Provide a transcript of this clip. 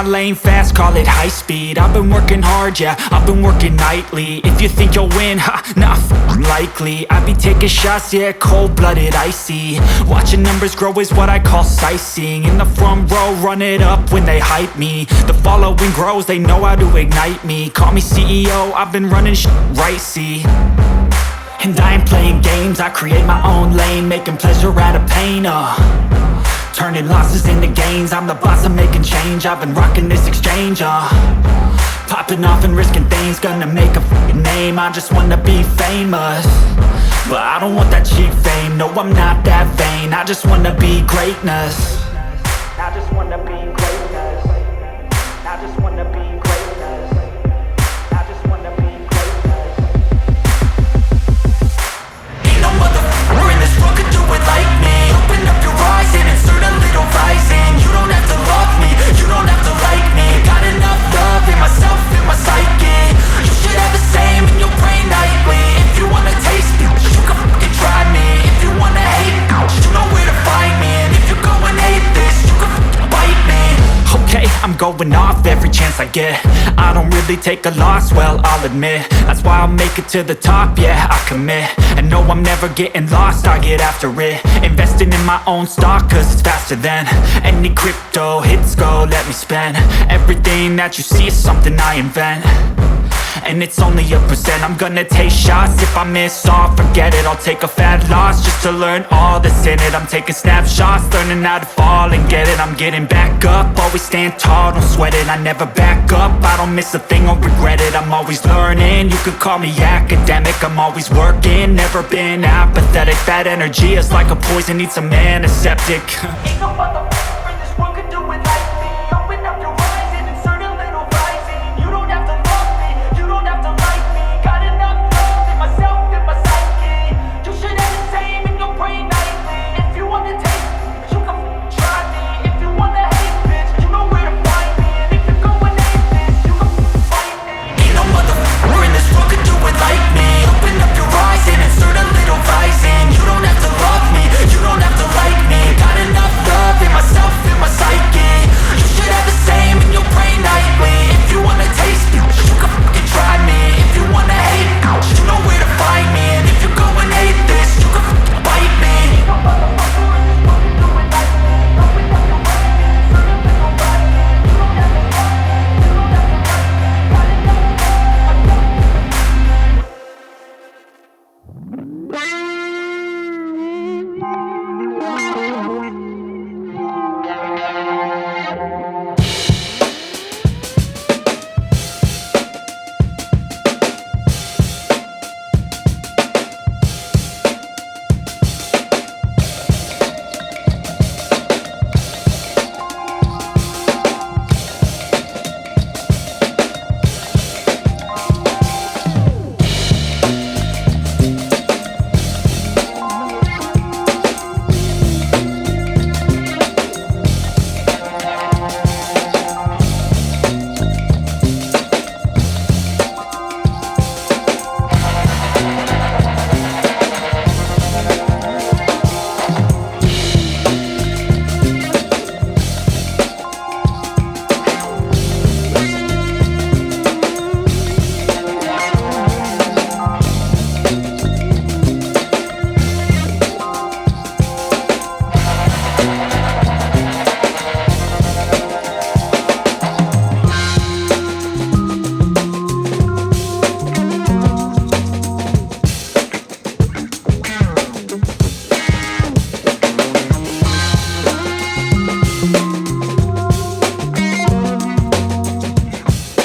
my lane fast, call it high speed. I've been working hard, yeah, I've been working nightly. If you think you'll win, ha, nah, likely. I be taking shots, yeah, cold-blooded, icy. Watching numbers grow is what I call sightseeing. In the front row, run it up when they hype me. The following grows, they know how to ignite me. Call me CEO, I've been running right, see. And I ain't playing games, I create my own lane, making pleasure out of pain, turning losses into gains, I'm the boss, I'm making change. I've been rocking this exchange, popping off and risking things, gonna make a fucking name. I just wanna be famous, but I don't want that cheap fame. No, I'm not that vain, I just wanna be greatness. I just wanna be greatness. I just wanna be greatness. I just wanna be greatness. Ain't no motherfucker in this world could do it like me. Open up your eyes and insert a little rising. You don't have to love me, you don't have to like me. Got enough love in myself, in my psyche. You should have the same in your brain nightly. If you wanna taste me, you can fucking try me. If you wanna hate me, you know where to find me. And if you go and hate this, you can fucking bite me. Okay, I'm going off every chance I get. I don't really take a loss, well, I'll admit. That's why I'll make it to the top, yeah, I commit. And no, I'm never getting lost, I get after it. Investing in my own stock, cause it's faster than any crypto hits go, let me spend. Everything that you see is something I invent, and it's only a percent. I'm gonna take shots, if I miss all, forget it. I'll take a fat loss just to learn all that's in it. I'm taking snapshots, learning how to fall and get it. I'm getting back up, always stand tall, don't sweat it. I never back up, I don't miss a thing or regret it. I'm always learning, you could call me academic. I'm always working, never been apathetic. That energy is like a poison, needs some antiseptic.